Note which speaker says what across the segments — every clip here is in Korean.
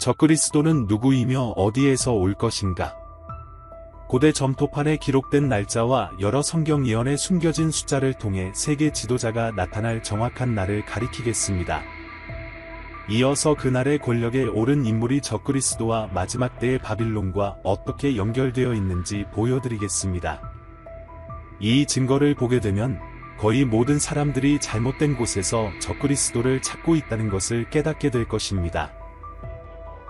Speaker 1: 적그리스도는 누구이며 어디에서 올 것인가? 고대 점토판에 기록된 날짜와 여러 성경 예언에 숨겨진 숫자를 통해 세계 지도자가 나타날 정확한 날을 가리키겠습니다. 이어서 그날의 권력에 오른 인물이 적그리스도와 마지막 때의 바빌론과 어떻게 연결되어 있는지 보여드리겠습니다. 이 증거를 보게 되면 거의 모든 사람들이 잘못된 곳에서 적그리스도를 찾고 있다는 것을 깨닫게 될 것입니다.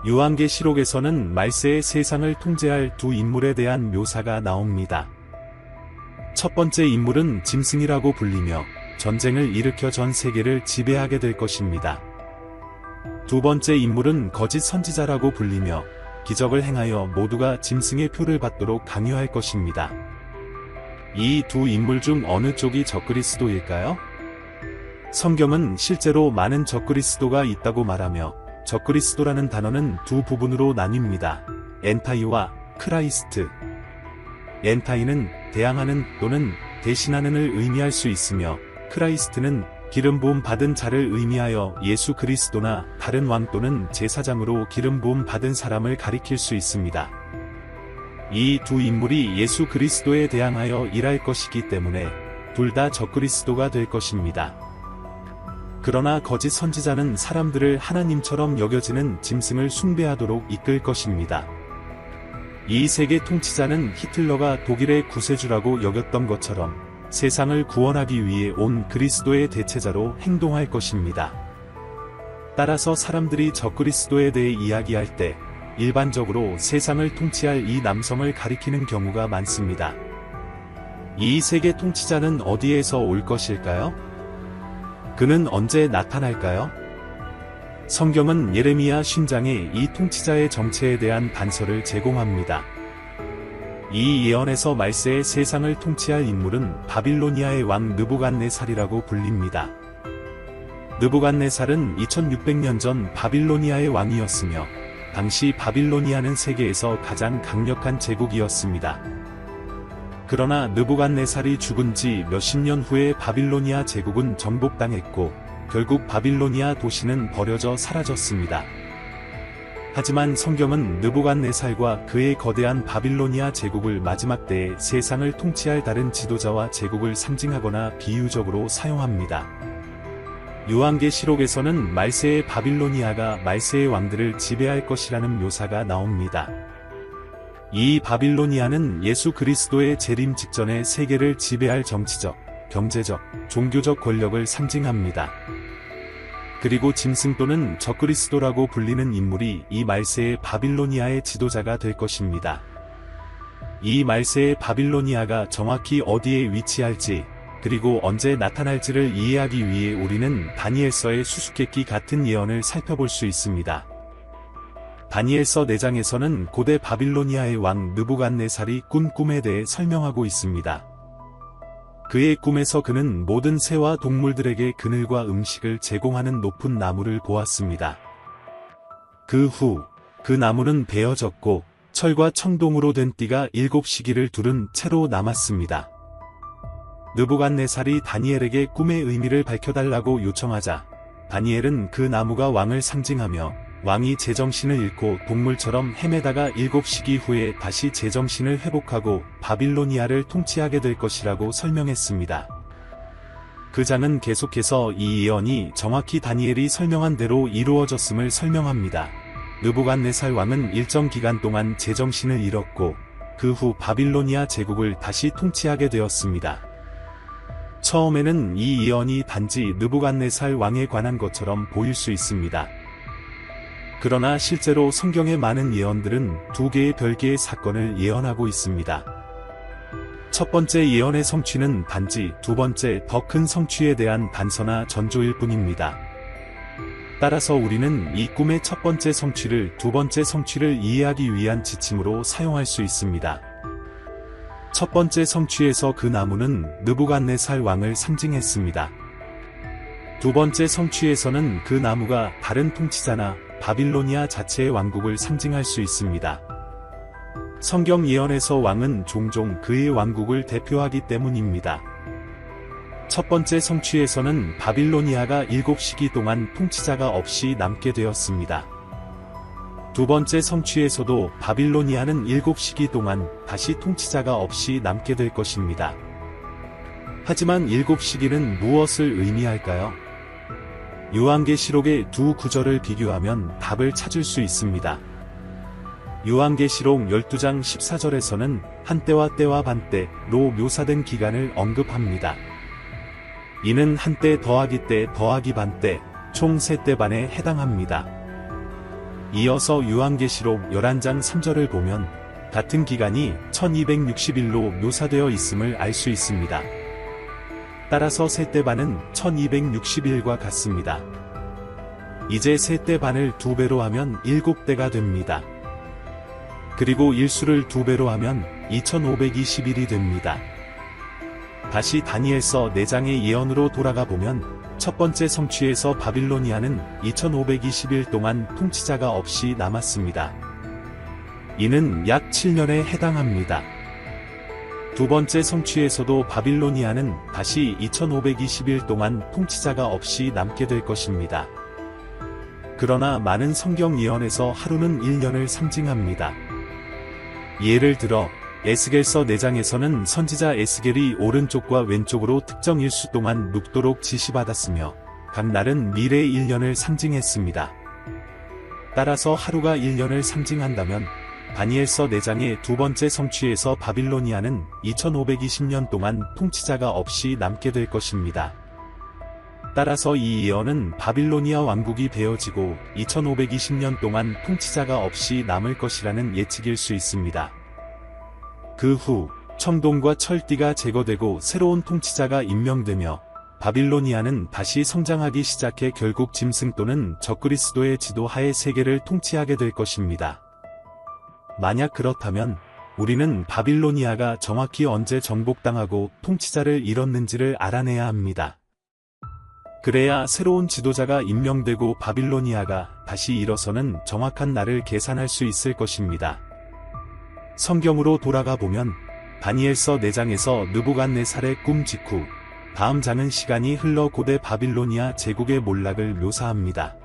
Speaker 1: 요한계시록에서는 말세의 세상을 통제할 두 인물에 대한 묘사가 나옵니다. 첫 번째 인물은 짐승이라고 불리며 전쟁을 일으켜 전 세계를 지배하게 될 것입니다. 두 번째 인물은 거짓 선지자라고 불리며 기적을 행하여 모두가 짐승의 표를 받도록 강요할 것입니다. 이 두 인물 중 어느 쪽이 적그리스도일까요? 성경은 실제로 많은 적그리스도가 있다고 말하며 적그리스도라는 단어는 두 부분으로 나뉩니다. 엔타이와 크라이스트. 엔타이는 대항하는 또는 대신하는을 의미할 수 있으며 크라이스트는 기름 부음 받은 자를 의미하여 예수 그리스도나 다른 왕 또는 제사장으로 기름 부음 받은 사람을 가리킬 수 있습니다. 이 두 인물이 예수 그리스도에 대항하여 일할 것이기 때문에 둘 다 적그리스도가 될 것입니다. 그러나 거짓 선지자는 사람들을 하나님처럼 여겨지는 짐승을 숭배하도록 이끌 것입니다. 이 세계 통치자는 히틀러가 독일의 구세주라고 여겼던 것처럼 세상을 구원하기 위해 온 그리스도의 대체자로 행동할 것입니다. 따라서 사람들이 적그리스도에 대해 이야기할 때 일반적으로 세상을 통치할 이 남성을 가리키는 경우가 많습니다. 이 세계 통치자는 어디에서 올 것일까요? 그는 언제 나타날까요? 성경은 예레미야 50장에 이 통치자의 정체에 대한 단서를 제공합니다. 이 예언에서 말세의 세상을 통치할 인물은 바빌로니아의 왕 느부갓네살이라고 불립니다. 느부갓네살은 2600년 전 바빌로니아의 왕이었으며 당시 바빌로니아는 세계에서 가장 강력한 제국이었습니다. 그러나 느부갓네살이 죽은 지 몇십 년 후에 바빌로니아 제국은 정복당했고 결국 바빌로니아 도시는 버려져 사라졌습니다. 하지만 성경은 느부갓네살과 그의 거대한 바빌로니아 제국을 마지막 때에 세상을 통치할 다른 지도자와 제국을 상징하거나 비유적으로 사용합니다. 요한계시록에서는 말세의 바빌로니아가 말세의 왕들을 지배할 것이라는 묘사가 나옵니다. 이 바빌로니아는 예수 그리스도의 재림 직전에 세계를 지배할 정치적, 경제적, 종교적 권력을 상징합니다. 그리고 짐승 또는 적그리스도라고 불리는 인물이 이 말세의 바빌로니아의 지도자가 될 것입니다. 이 말세의 바빌로니아가 정확히 어디에 위치할지, 그리고 언제 나타날지를 이해하기 위해 우리는 다니엘서의 수수께끼 같은 예언을 살펴볼 수 있습니다. 다니엘서 4장에서는 고대 바빌로니아의 왕 느부갓네살이 꾼 꿈에 대해 설명하고 있습니다. 그의 꿈에서 그는 모든 새와 동물들에게 그늘과 음식을 제공하는 높은 나무를 보았습니다. 그 후, 그 나무는 베어졌고 철과 청동으로 된 띠가 7시기를 두른 채로 남았습니다. 느부갓네살이 다니엘에게 꿈의 의미를 밝혀달라고 요청하자 다니엘은 그 나무가 왕을 상징하며 왕이 제정신을 잃고 동물처럼 헤매다가 7시기 후에 다시 제정신을 회복하고 바빌로니아를 통치하게 될 것이라고 설명했습니다. 그 장은 계속해서 이 예언이 정확히 다니엘이 설명한 대로 이루어졌음을 설명합니다. 느부갓네살 왕은 일정 기간 동안 제정신을 잃었고 그 후 바빌로니아 제국을 다시 통치하게 되었습니다. 처음에는 이 예언이 단지 느부갓네살 왕에 관한 것처럼 보일 수 있습니다. 그러나 실제로 성경의 많은 예언들은 두 개의 별개의 사건을 예언하고 있습니다. 첫 번째 예언의 성취는 단지 두 번째 더 큰 성취에 대한 단서나 전조일 뿐입니다. 따라서 우리는 이 꿈의 첫 번째 성취를 두 번째 성취를 이해하기 위한 지침으로 사용할 수 있습니다. 첫 번째 성취에서 그 나무는 느부갓네살 왕을 상징했습니다. 두 번째 성취에서는 그 나무가 다른 통치자나 바빌로니아 자체의 왕국을 상징할 수 있습니다. 성경 예언에서 왕은 종종 그의 왕국을 대표하기 때문입니다. 첫 번째 성취에서는 바빌로니아가 7시기 동안 통치자가 없이 남게 되었습니다. 두 번째 성취에서도 바빌로니아는 7시기 동안 다시 통치자가 없이 남게 될 것입니다. 하지만 7시기는 무엇을 의미할까요? 요한계시록의 두 구절을 비교하면 답을 찾을 수 있습니다. 요한계시록 12장 14절에서는 한때와 때와 반때로 묘사된 기간을 언급합니다. 이는 한때 더하기 때 더하기 반때 총 3때 반에 해당합니다. 이어서 요한계시록 11장 3절을 보면 같은 기간이 1260일로 묘사되어 있음을 알 수 있습니다. 따라서 3때 반은 1260일과 같습니다. 이제 3때 반을 2배로 하면 7대가 됩니다. 그리고 일수를 2배로 하면 2520일이 됩니다. 다시 다니엘서 4장의 예언으로 돌아가 보면 첫 번째 성취에서 바빌로니아는 2520일 동안 통치자가 없이 남았습니다. 이는 약 7년에 해당합니다. 두 번째 성취에서도 바빌로니아는 다시 2520일 동안 통치자가 없이 남게 될 것입니다. 그러나 많은 성경 예언에서 하루는 1년을 상징합니다. 예를 들어 에스겔서 4장에서는 선지자 에스겔이 오른쪽과 왼쪽으로 특정 일수 동안 눕도록 지시받았으며 각 날은 미래의 1년을 상징했습니다. 따라서 하루가 1년을 상징한다면 다니엘서 4장의 두 번째 성취에서 바빌로니아는 2520년 동안 통치자가 없이 남게 될 것입니다. 따라서 이 예언은 바빌로니아 왕국이 베어지고 2520년 동안 통치자가 없이 남을 것이라는 예측일 수 있습니다. 그 후 청동과 철띠가 제거되고 새로운 통치자가 임명되며 바빌로니아는 다시 성장하기 시작해 결국 짐승 또는 적그리스도의 지도하에 세계를 통치하게 될 것입니다. 만약 그렇다면 우리는 바빌로니아가 정확히 언제 정복당하고 통치자를 잃었는지를 알아내야 합니다. 그래야 새로운 지도자가 임명되고 바빌로니아가 다시 일어서는 정확한 날을 계산할 수 있을 것입니다. 성경으로 돌아가 보면 다니엘서 4장에서 느부갓네살의 꿈 직후 다음 장은 시간이 흘러 고대 바빌로니아 제국의 몰락을 묘사합니다.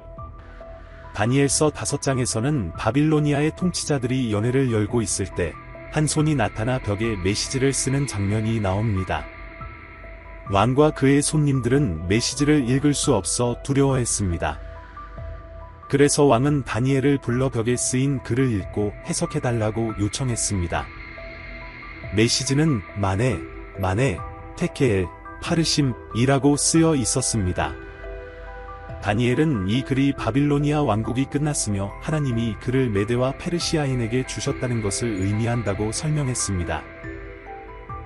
Speaker 1: 다니엘서 5장에서는 바빌로니아의 통치자들이 연회를 열고 있을 때 한 손이 나타나 벽에 메시지를 쓰는 장면이 나옵니다. 왕과 그의 손님들은 메시지를 읽을 수 없어 두려워했습니다. 그래서 왕은 다니엘을 불러 벽에 쓰인 글을 읽고 해석해달라고 요청했습니다. 메시지는 마네, 테케엘, 파르심이라고 쓰여 있었습니다. 다니엘은 이 글이 바빌로니아 왕국이 끝났으며 하나님이 그를 메대와 페르시아인에게 주셨다는 것을 의미한다고 설명했습니다.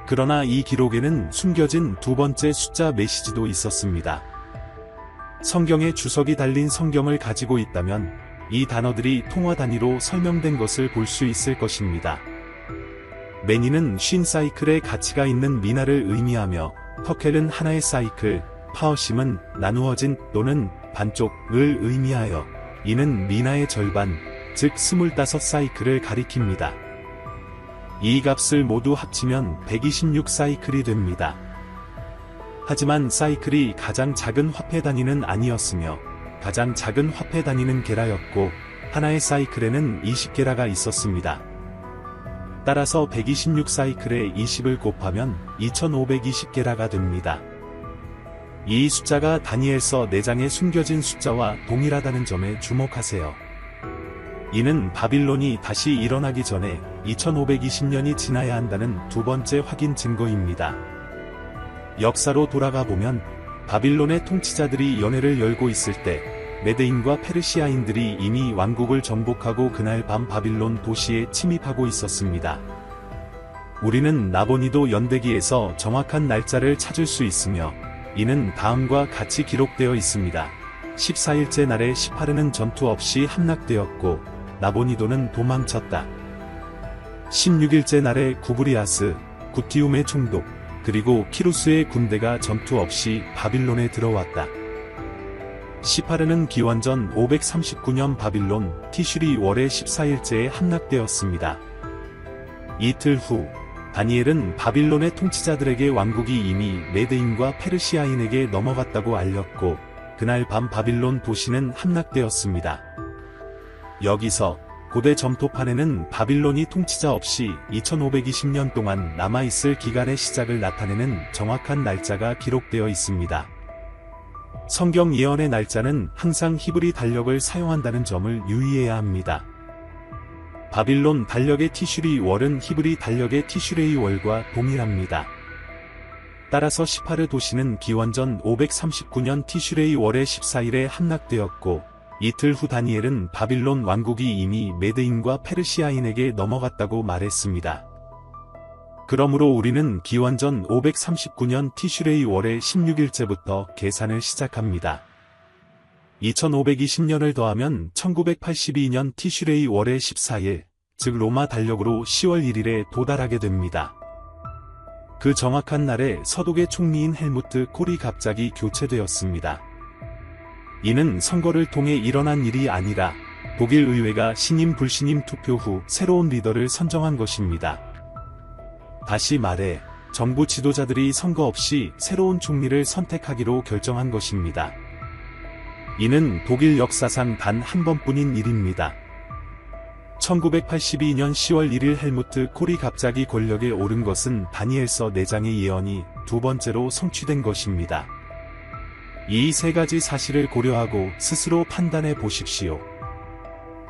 Speaker 1: 그러나 이 기록에는 숨겨진 두 번째 숫자 메시지도 있었습니다. 성경에 주석이 달린 성경을 가지고 있다면 이 단어들이 통화 단위로 설명된 것을 볼 수 있을 것입니다. 매니는 50사이클의 가치가 있는 미나를 의미하며 터켈은 하나의 사이클, 파어심은 나누어진 또는 반쪽을 의미하여 이는 미나의 절반, 즉 25사이클을 가리킵니다. 이 값을 모두 합치면 126사이클이 됩니다. 하지만 사이클이 가장 작은 화폐 단위는 아니었으며 가장 작은 화폐 단위는 게라였고 하나의 사이클에는 20게라가 있었습니다. 따라서 126사이클에 20을 곱하면 2520게라가 됩니다. 이 숫자가 다니엘서 4장에 숨겨진 숫자와 동일하다는 점에 주목하세요. 이는 바빌론이 다시 일어나기 전에 2520년이 지나야 한다는 두 번째 확인 증거입니다. 역사로 돌아가 보면 바빌론의 통치자들이 연회를 열고 있을 때 메데인과 페르시아인들이 이미 왕국을 정복하고 그날 밤 바빌론 도시에 침입하고 있었습니다. 우리는 나보니도 연대기에서 정확한 날짜를 찾을 수 있으며 이는 다음과 같이 기록되어 있습니다. 14일째 날에 시파르는 전투 없이 함락되었고 나보니도는 도망쳤다. 16일째 날에 구브리아스, 구티움의 총독, 그리고 키루스의 군대가 전투 없이 바빌론에 들어왔다. 시파르는 기원전 539년 바빌론 티슈리 월의 14일째에 함락되었습니다. 이틀 후 다니엘은 바빌론의 통치자들에게 왕국이 이미 메데인과 페르시아인에게 넘어갔다고 알렸고 그날 밤 바빌론 도시는 함락되었습니다. 여기서 고대 점토판에는 바빌론이 통치자 없이 2520년 동안 남아있을 기간의 시작을 나타내는 정확한 날짜가 기록되어 있습니다. 성경 예언의 날짜는 항상 히브리 달력을 사용한다는 점을 유의해야 합니다. 바빌론 달력의 티슈리 월은 히브리 달력의 티슈레이 월과 동일합니다. 따라서 시파르 도시는 기원전 539년 티슈레이 월의 14일에 함락되었고, 이틀 후 다니엘은 바빌론 왕국이 이미 메드인과 페르시아인에게 넘어갔다고 말했습니다. 그러므로 우리는 기원전 539년 티슈레이 월의 16일째부터 계산을 시작합니다. 2520년을 더하면 1982년 티슈레이 월의 14일, 즉 로마 달력으로 10월 1일에 도달하게 됩니다. 그 정확한 날에 서독의 총리인 헬무트 콜이 갑자기 교체되었습니다. 이는 선거를 통해 일어난 일이 아니라 독일 의회가 신임 불신임 투표 후 새로운 리더를 선정한 것입니다. 다시 말해, 정부 지도자들이 선거 없이 새로운 총리를 선택하기로 결정한 것입니다. 이는 독일 역사상 단 한 번뿐인 일입니다. 1982년 10월 1일 헬무트 콜이 갑자기 권력에 오른 것은 다니엘서 4장의 예언이 두 번째로 성취된 것입니다. 이 세 가지 사실을 고려하고 스스로 판단해 보십시오.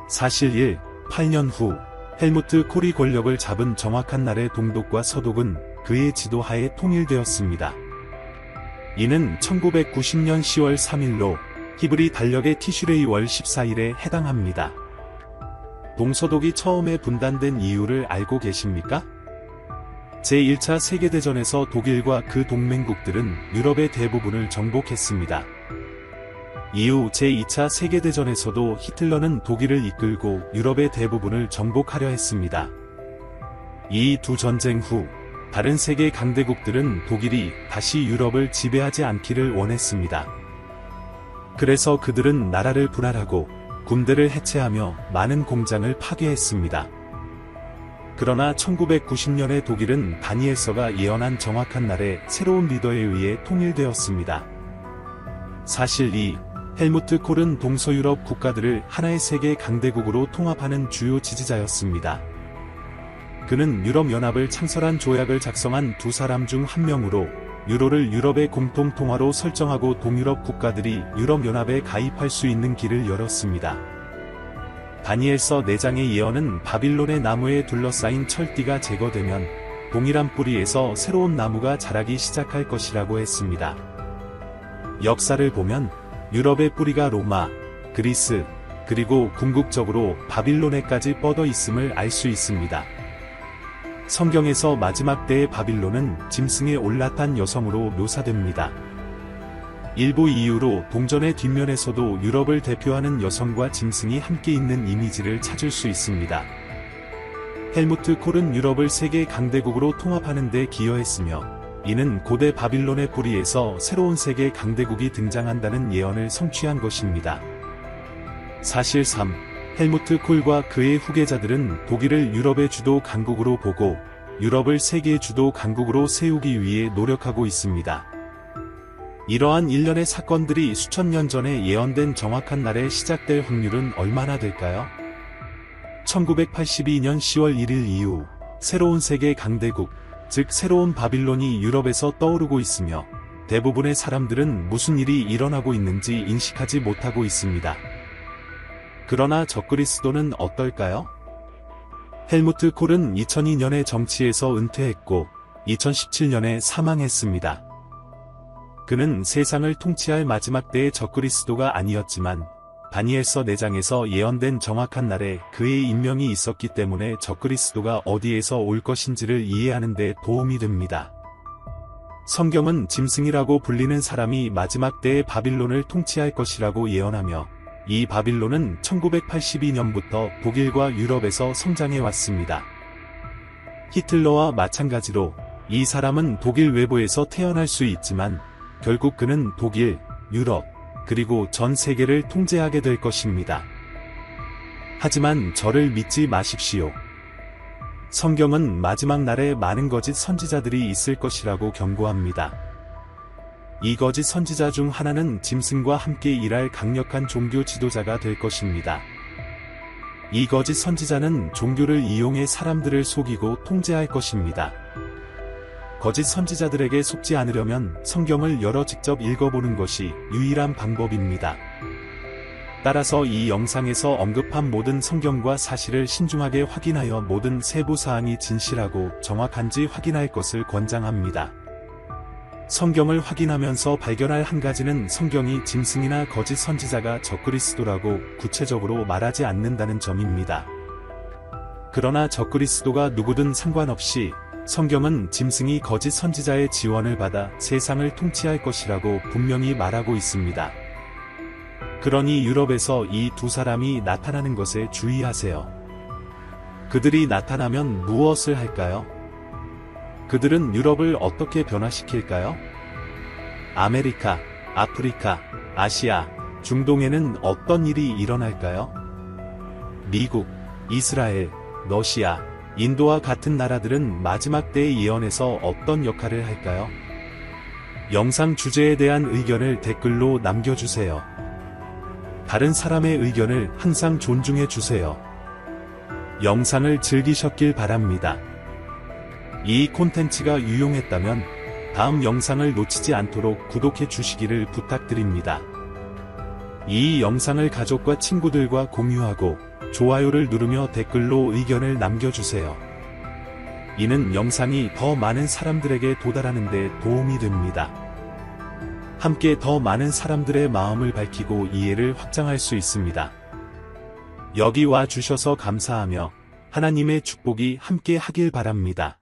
Speaker 1: 사실 1. 8년 후 헬무트 콜이 권력을 잡은 정확한 날에 동독과 서독은 그의 지도하에 통일되었습니다. 이는 1990년 10월 3일로 히브리 달력의 티슈레이 월 14일에 해당합니다. 동서독이 처음에 분단된 이유를 알고 계십니까? 제1차 세계대전에서 독일과 그 동맹국들은 유럽의 대부분을 정복했습니다. 이후 제2차 세계대전에서도 히틀러는 독일을 이끌고 유럽의 대부분을 정복하려 했습니다. 이 두 전쟁 후 다른 세계 강대국들은 독일이 다시 유럽을 지배하지 않기를 원했습니다. 그래서 그들은 나라를 분할하고 군대를 해체하며 많은 공장을 파괴했습니다. 그러나 1990년에 독일은 다니엘서가 예언한 정확한 날에 새로운 리더에 의해 통일되었습니다. 사실 2. 헬무트 콜은 동서유럽 국가들을 하나의 세계 강대국으로 통합하는 주요 지지자였습니다. 그는 유럽연합을 창설한 조약을 작성한 두 사람 중 한 명으로 유로를 유럽의 공통통화로 설정하고 동유럽 국가들이 유럽연합에 가입할 수 있는 길을 열었습니다. 다니엘서 4장의 예언은 바빌론의 나무에 둘러싸인 철띠가 제거되면 동일한 뿌리에서 새로운 나무가 자라기 시작할 것이라고 했습니다. 역사를 보면 유럽의 뿌리가 로마, 그리스, 그리고 궁극적으로 바빌론에까지 뻗어 있음을 알 수 있습니다. 성경에서 마지막 때의 바빌론은 짐승에 올라탄 여성으로 묘사됩니다. 일부 이유로 동전의 뒷면에서도 유럽을 대표하는 여성과 짐승이 함께 있는 이미지를 찾을 수 있습니다. 헬무트 콜은 유럽을 세계 강대국으로 통합하는 데 기여했으며, 이는 고대 바빌론의 뿌리에서 새로운 세계 강대국이 등장한다는 예언을 성취한 것입니다. 사실 3. 헬무트 콜과 그의 후계자들은 독일을 유럽의 주도 강국으로 보고 유럽을 세계의 주도 강국으로 세우기 위해 노력하고 있습니다. 이러한 일련의 사건들이 수천 년 전에 예언된 정확한 날에 시작될 확률은 얼마나 될까요? 1982년 10월 1일 이후 새로운 세계 강대국, 즉 새로운 바빌론이 유럽에서 떠오르고 있으며 대부분의 사람들은 무슨 일이 일어나고 있는지 인식하지 못하고 있습니다. 그러나 적그리스도는 어떨까요? 헬무트 콜은 2002년에 정치에서 은퇴했고 2017년에 사망했습니다. 그는 세상을 통치할 마지막 때의 적그리스도가 아니었지만 다니엘서 4장에서 예언된 정확한 날에 그의 임명이 있었기 때문에 적그리스도가 어디에서 올 것인지를 이해하는 데 도움이 됩니다. 성경은 짐승이라고 불리는 사람이 마지막 때의 바빌론을 통치할 것이라고 예언하며 이 바빌론은 1982년부터 독일과 유럽에서 성장해 왔습니다. 히틀러와 마찬가지로 이 사람은 독일 외부에서 태어날 수 있지만 결국 그는 독일, 유럽, 그리고 전 세계를 통제하게 될 것입니다. 하지만 저를 믿지 마십시오. 성경은 마지막 날에 많은 거짓 선지자들이 있을 것이라고 경고합니다. 이 거짓 선지자 중 하나는 짐승과 함께 일할 강력한 종교 지도자가 될 것입니다. 이 거짓 선지자는 종교를 이용해 사람들을 속이고 통제할 것입니다. 거짓 선지자들에게 속지 않으려면 성경을 열어 직접 읽어보는 것이 유일한 방법입니다. 따라서 이 영상에서 언급한 모든 성경과 사실을 신중하게 확인하여 모든 세부사항이 진실하고 정확한지 확인할 것을 권장합니다. 성경을 확인하면서 발견할 한 가지는 성경이 짐승이나 거짓 선지자가 적그리스도라고 구체적으로 말하지 않는다는 점입니다. 그러나 적그리스도가 누구든 상관없이 성경은 짐승이 거짓 선지자의 지원을 받아 세상을 통치할 것이라고 분명히 말하고 있습니다. 그러니 유럽에서 이 두 사람이 나타나는 것에 주의하세요. 그들이 나타나면 무엇을 할까요? 그들은 유럽을 어떻게 변화시킬까요? 아메리카, 아프리카, 아시아, 중동에는 어떤 일이 일어날까요? 미국, 이스라엘, 러시아, 인도와 같은 나라들은 마지막 때의 예언에서 어떤 역할을 할까요? 영상 주제에 대한 의견을 댓글로 남겨주세요. 다른 사람의 의견을 항상 존중해 주세요. 영상을 즐기셨길 바랍니다. 이 콘텐츠가 유용했다면 다음 영상을 놓치지 않도록 구독해 주시기를 부탁드립니다. 이 영상을 가족과 친구들과 공유하고 좋아요를 누르며 댓글로 의견을 남겨주세요. 이는 영상이 더 많은 사람들에게 도달하는 데 도움이 됩니다. 함께 더 많은 사람들의 마음을 밝히고 이해를 확장할 수 있습니다. 여기 와 주셔서 감사하며 하나님의 축복이 함께 하길 바랍니다.